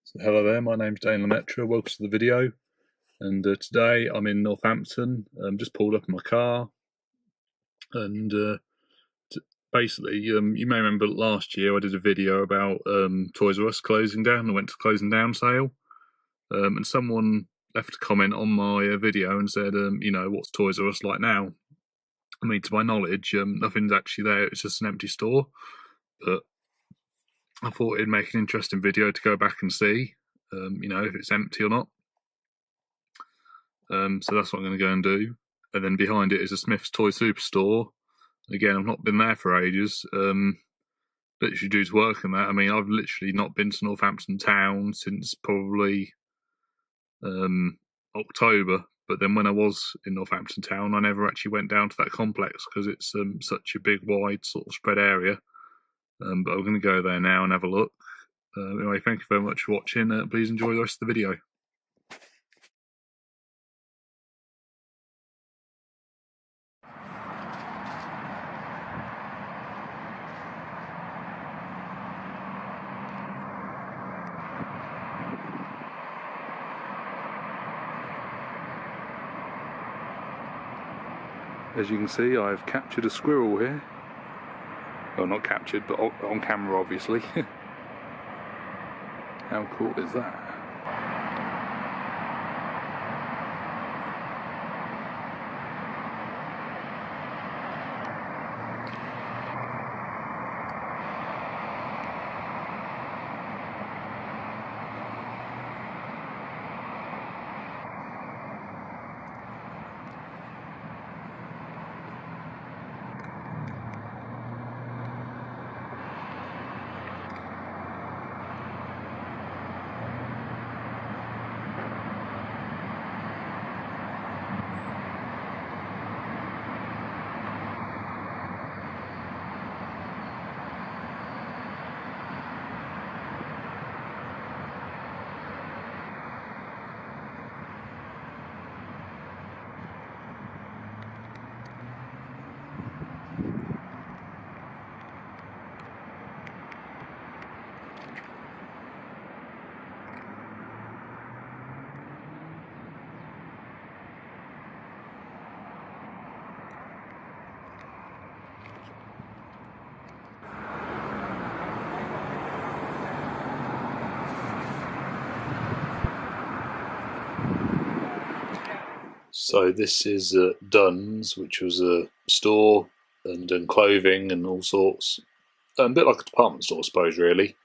So hello there, my name's Dane Lemaitre, welcome to the video, and today I'm in Northampton. Just pulled up in my car, and basically you may remember last year I did a video about Toys R Us closing down. I went to the closing down sale, and someone left a comment on my video and said, what's Toys R Us like now? I mean, to my knowledge, nothing's actually there, it's just an empty store, but I thought it'd make an interesting video to go back and see, if it's empty or not. So that's what I'm going to go and do. And then behind it is a Smyths Toy Superstore. Again, I've not been there for ages, literally due to work and that. I mean, I've literally not been to Northampton town since probably October. But then when I was in Northampton town, I never actually went down to that complex because it's such a big, wide, sort of spread area. But I'm going to go there now and have a look. Anyway, thank you very much for watching. Please enjoy the rest of the video. As you can see, I've captured a squirrel here. Well, not captured, but on camera, obviously. How cool is that? So this is Dunn's, which was a store and clothing and all sorts. A bit like a department store, I suppose, really.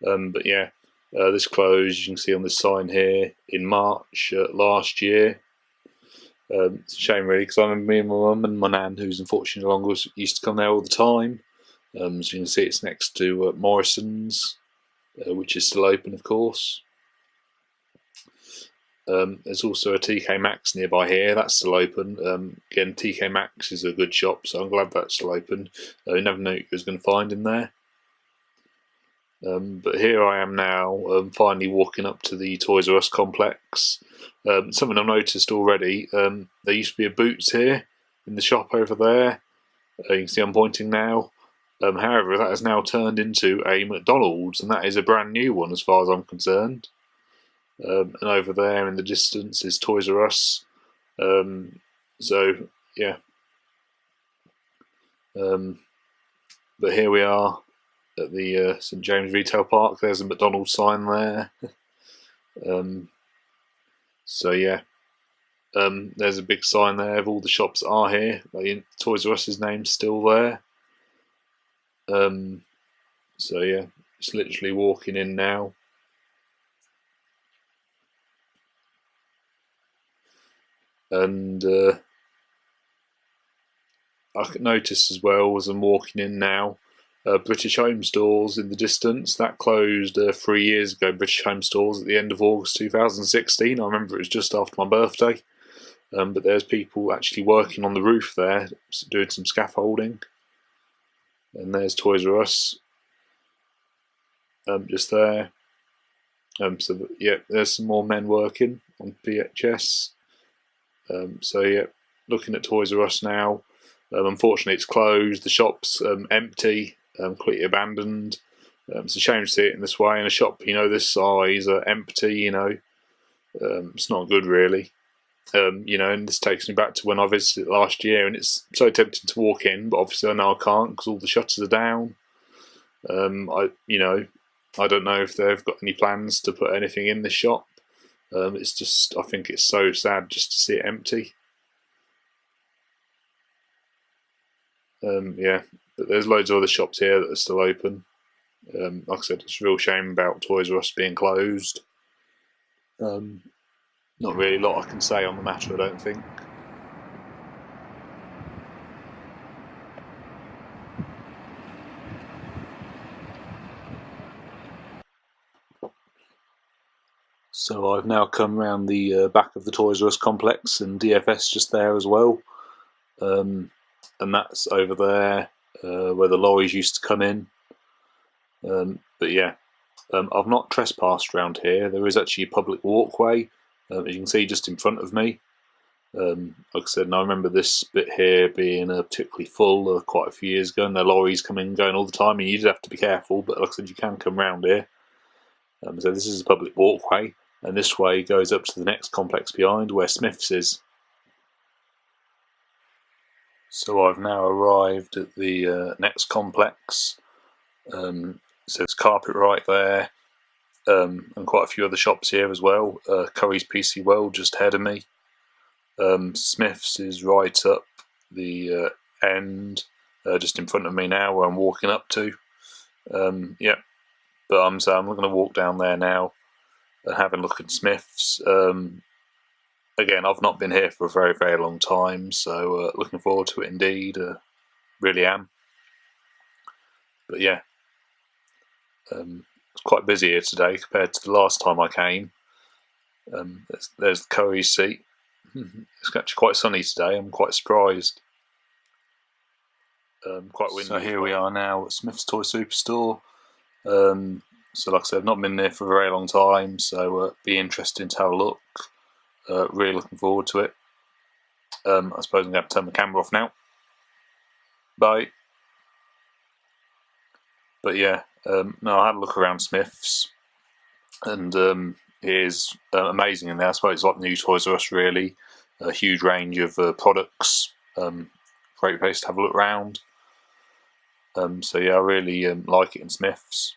But yeah, this closed, you can see on this sign here, in March last year. It's a shame, really, because I remember me and my mum and my nan, who's unfortunately no longer, used to come there all the time. So you can see it's next to Morrison's, which is still open, of course. There's also a TK Maxx nearby here, that's still open. Again, TK Maxx is a good shop, so I'm glad that's still open. You never know what you was going to find in there. But here I am now, finally walking up to the Toys R Us complex. Something I've noticed already, there used to be a Boots here in the shop over there. You can see I'm pointing now. However, that has now turned into a McDonald's, and that is a brand new one as far as I'm concerned. And over there in the distance is Toys R Us. So yeah. But here we are at the St James Retail Park. There's a McDonald's sign there. So yeah, there's a big sign there of all the shops that are here. Toys R Us's name's still there. So yeah, just literally walking in now. And I could notice as well as I'm walking in now, British Home Stores in the distance. That closed 3 years ago, British Home Stores, at the end of August 2016. I remember it was just after my birthday. But there's people actually working on the roof there, doing some scaffolding. And there's Toys R Us, just there. So yeah, there's some more men working on VHS. So yeah, looking at Toys R Us now. Unfortunately, it's closed. The shop's empty, completely abandoned. It's a shame to see it in this way in a shop, this size, empty. It's not good, really. And this takes me back to when I visited last year, and it's so tempting to walk in, but obviously I know I can't because all the shutters are down. I don't know if they've got any plans to put anything in the shop. It's just, I think it's so sad just to see it empty. Yeah, but there's loads of other shops here that are still open. Like I said, it's a real shame about Toys R Us being closed. Not really a lot I can say on the matter, I don't think. So I've now come round the back of the Toys R Us complex, and DFS just there as well. And that's over there where the lorries used to come in. But yeah, I've not trespassed around here. There is actually a public walkway, as you can see just in front of me. Like I said, and I remember this bit here being particularly full quite a few years ago, and the lorries coming and going all the time, and you did have to be careful, but like I said, you can come round here. So this is a public walkway, and this way goes up to the next complex behind where Smyths is. So I've now arrived at the next complex. So there's Carpet right there, and quite a few other shops here as well. Curry's PC World just ahead of me. Smyths is right up the end, just in front of me now, where I'm walking up to. Yeah, but I'm going to walk down there now and have a look at Smyths. Again, I've not been here for a very, very long time, so looking forward to it indeed. Really am. But yeah, it's quite busy here today compared to the last time I came. There's the Curry's seat. It's actually quite sunny today. I'm quite surprised. Quite windy. So here we are now at Smyths Toy Superstore. So like I said, I've not been there for a very long time, so be interesting to have a look. Really looking forward to it. I suppose I'm going to have to turn the camera off now. Bye. But yeah, no, I had a look around Smyths, and it is amazing in there. I suppose it's like new Toys R Us, really. A huge range of products. Great place to have a look around. So yeah, I really like it in Smyths.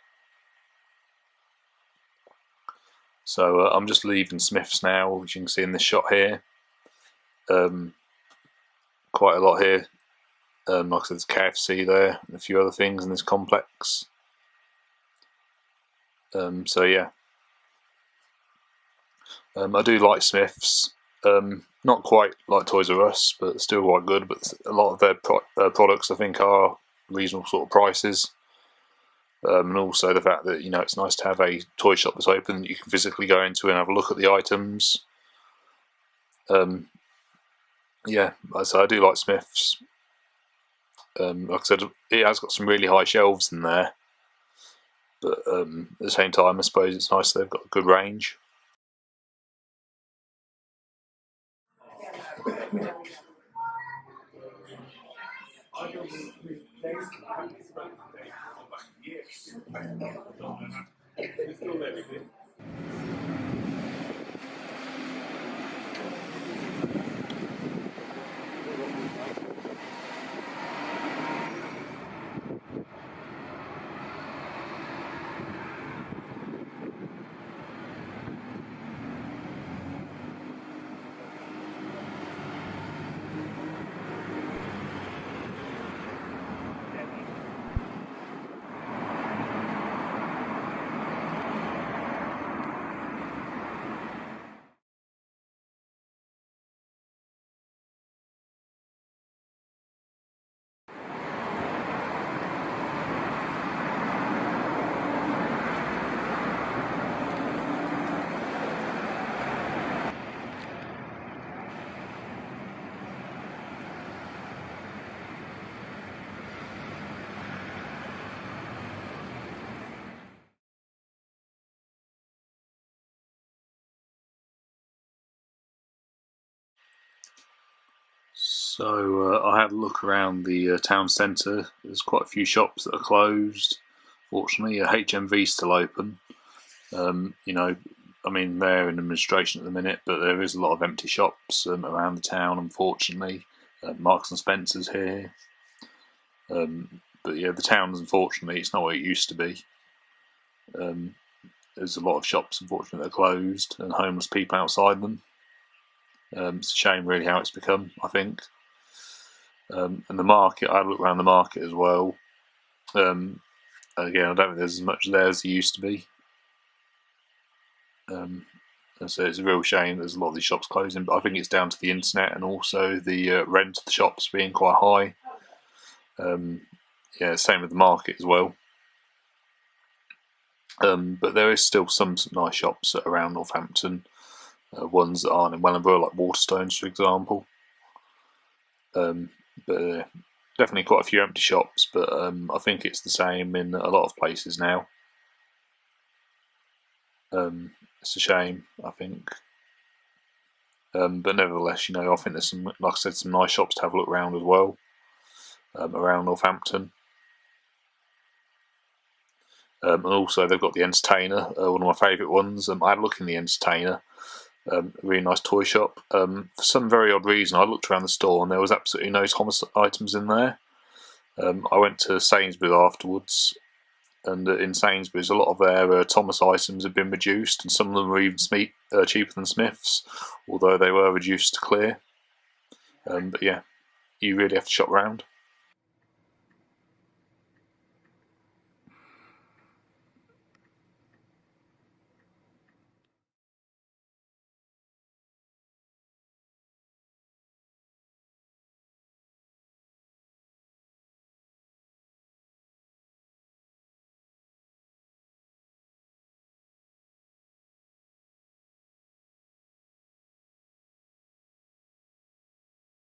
So I'm just leaving Smyths now, as you can see in this shot here. Quite a lot here. Like I said, there's KFC there, and a few other things in this complex. So yeah, I do like Smyths. Not quite like Toys R Us, but still quite good. But a lot of their products, I think, are reasonable sort of prices. And also the fact that it's nice to have a toy shop that's open that you can physically go into and have a look at the items. Yeah, so I do like Smyths. Like I said, it has got some really high shelves in there, but at the same time, I suppose it's nice they've got a good range. So I had a look around the town centre. There's quite a few shops that are closed. fortunately. HMV's still open. You know, I mean, they're in administration at the minute, but there is a lot of empty shops around the town, unfortunately. Marks and Spencer's here. But yeah, the town, unfortunately, it's not what it used to be. There's a lot of shops, unfortunately, that are closed and homeless people outside them. It's a shame, really, how it's become, I think. And the market, I looked around the market as well. Again, I don't think there's as much there as there used to be. And so it's a real shame there's a lot of these shops closing, but I think it's down to the internet and also the rent of the shops being quite high. Yeah, same with the market as well. But there is still some nice shops around Northampton, ones that aren't in Wellingborough, like Waterstones, for example. But definitely quite a few empty shops, but I think it's the same in a lot of places now. It's a shame, I think. But nevertheless, you know, I think there's some, like I said, some nice shops to have a look around as well, around Northampton. And also they've got the Entertainer, one of my favourite ones. I had a look in the Entertainer, a really nice toy shop. For some very odd reason, I looked around the store and there was absolutely no Thomas items in there. I went to Sainsbury's afterwards, and in Sainsbury's, a lot of their Thomas items have been reduced, and some of them were even cheaper than Smyths, although they were reduced to clear. But yeah, you really have to shop around.